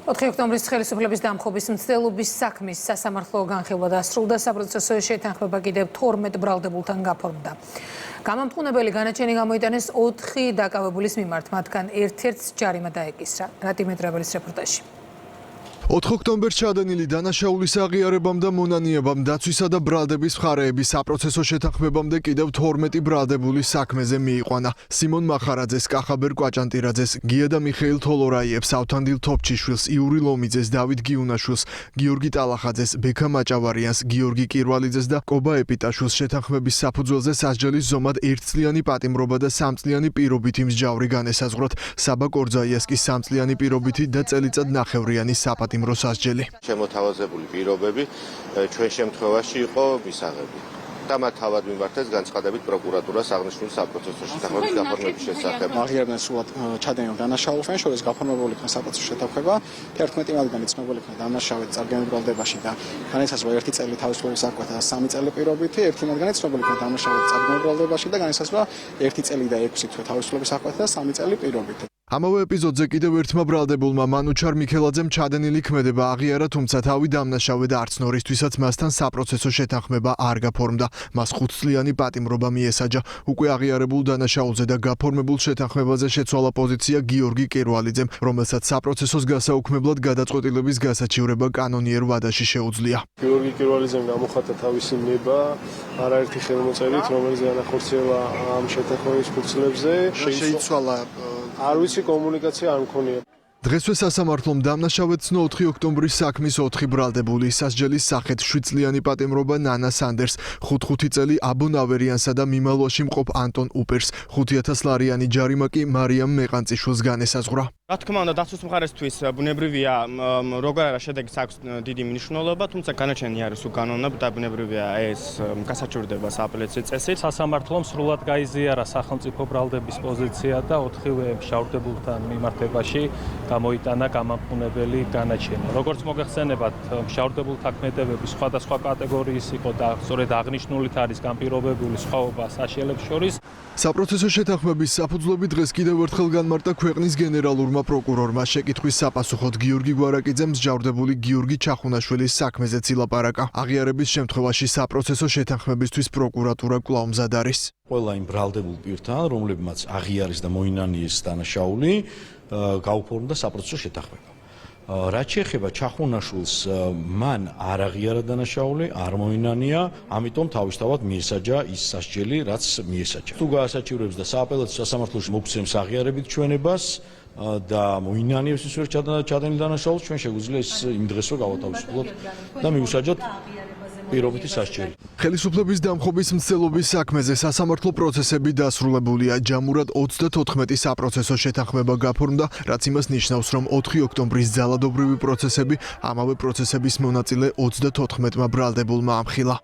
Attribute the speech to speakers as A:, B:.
A: 4 ოქტომბრის ხელისუფლების დამხობის მცდელობის საქმის სასამართლო განხილვა დასრულდა, საპროცესო შეთანხმება კიდევ 12 ბრალდებულთან გაფორმდა. გამამტყუნებელი განაჩენი გამოიტანეს 4 დაკავებულის მიმართ, მათგან ერთ-ერთს ჯარიმა დაეკისრა. რატიმეტრაბელის რეპორტაჟი.
B: 4 ოქტომბერს ჩადენილი დანაშაულის აღიარებამ და მონანიებამ დაცვისა და ბრალდების მხარეების საპროცესო შეთანხმებამდე კიდევ 12 ბრალდებულის საქმეზე მიიყვანა. სიმონ მახარაძეს, კახაბერ კვაჭანტირაძეს, გია და მიხეილ თოლორაიებს, ავთანდილ თოფჩიშვილს, იური ლომიძეს, დავით გიუნაშვილს, გიორგი ტალახაძეს, ბექა მაჭავარიანს, გიორგი კირვალიძეს და კობა ეპიტაშვილს შეთანხმების საფუძველზე სასჯელის ზომად 1 წლიანი პატიმრობა და 3 წლიანი პირობითი მსჯავრი განესაზღვრათ. საბა კორძაიას კი 3 წლიანი პირობითი და წელიწად ნახევრიანი საპატიმრო მოსასჯელი.
C: შემოთავაზებული პირობები ჩვენ შემთხვევაში იყო მისაღები. და მათ თავად მიმართეს განცხადებით პროკურატურას აღნიშნული საპროცესო შეთანხმების გაფორმების შესახებ.
D: აღიარებდნენ სრულად ჩადენილ დანაშაულს, შორის გაფორმებული იქნა საპროცესო შეთანხმება. 11 მათგანი ცნობილი იქნა დანაშაულით წარგენილ ბრალდებაში და განისაზღვრა 1 წელი თავისუფლების საკვეთა და 3 წელი პირობითი, 1 მათგანი ცნობილი იქნა დანაშაულით წარგენილ ბრალდებაში და განისაზღვრა 1 წელი და 6 თვე თავისუფლების საკვეთა და 3 წელი პირობითი.
B: ამავე ეპიზოდზე კიდევ ერთმა ბრალდებულმა მანუჩარ მიქელაძემ ჩადენილი ქმედება აღიარა, თუმცა თავი დამნაშავე და არც ნორისთვისაც მასთან საპროცესო შეთანხმება არ გაფორმდა. მას 5 წლიანი პატიმრობა მიესაჯა. უკვე აღიარებულ დანაშაულზე და გაფორმებულ შეთანხმებაზე შეცვალა პოზიცია გიორგი კირვალიძემ, რომელსაც საპროცესოს გასაუქმებლად გადაწყვეტილების გასაჩივრება კანონიერ ვადაში შეუძლია.
E: გიორგი კირვალიძემ გამოხატა თავისი ნება არაერთი ხელმოწერით, რომელიც განახორციელა ამ შეთანხმების ფურცლებზე.
D: შეიცვალა
E: არ ვიცი, კომუნიკაცია არ მქონია.
B: დღესვე სასამართლომ დამნაშავედ ცნო 4 ოქტომბრის საქმის 4 ბრალდებული სასჯელის სახით 7 წლიანი პატიმრობა ნანა სანდერს, 5 წელი აბო ნავერიანსა და მიმალვაში მყოფ ანტონ უპერს, 5000 ლარიანი ჯარიმა კი მარიამ მეყანწიშვილს განესაზღვრა.
F: რა თქმა უნდა, დაცვის მხარესთვის ბუნებრივია, როგორ არა შედეგს აქვს დიდი მნიშვნელობა, თუმცა განაჩენი არის უკანონო და ბუნებრივია ეს გასაჩივრდება სააპელაციო წესით.
G: სასამართლომ სრულად გაიზიარა სახელმწიფო ბრალდების პოზიცია და 4-ვე მშავრდებულთან მიმართებაში გამოიტანა გამამტყუნებელი განაჩენი. როგორც მოგეხსენებათ, მშავრდებულთა ქმედებები სხვადასხვა კატეგორიის იყო და სწორედ აღნიშნულით არის განპირობებული სხვაობა საშიელებს შორის.
B: საპროცესო შეთანხმების საფუძვლები დღეს კიდევ ერთხელ განმარტა ქვეყნის გენერალურმა პროკურორმა. შეკითხვის საპასუხოდ გიორგი გვარაკიძემ მსჯავრდებული გიორგი ჩახუნაშვილის საქმეზეც ილაპარაკა. აღიარების შემთხვევაში საპროცესო შეთანხმებისთვის პროკურატურა კვლავ მზად არის.
H: ყველა იმ ბრალდებულ პირთან, რომლებმაც აღიარეს და მოინანიეს დანაშაული, გაუფორმდა საპროცესო შეთანხმება. რაც შეეხება ჩახუნაშვილს, მან არ აღიარა დანაშაული, არ მოინანია, ამიტომ თავისთავად მიესაჯა ის სასჯელი, რაც მიესაჯა. თუ გაასაჩივრებს და სააპელაციო სასამართლოში მოგცემს აღიარებით ჩვენებას და მოინანიებს ის ვერ ჩადენილ დანაშაულს, ჩვენ შეგვიძლია ის იმ დღეს რო გავათავისუფლოთ და მივუსაჯოთ პირობითი სასჯელი.
B: ხელისუფლების დამხობის მცდელობის საქმეზე სასამართლო პროცესები დასრულებულია. ჯამურად 34 საპროცესო შეთანხმება გაფორმდა, რაც იმას ნიშნავს, რომ 4 ოქტომბრის ძალადობრივი პროცესები ამავე პროცესების მონაწილე 34 ბრალდებულმა ამხილა.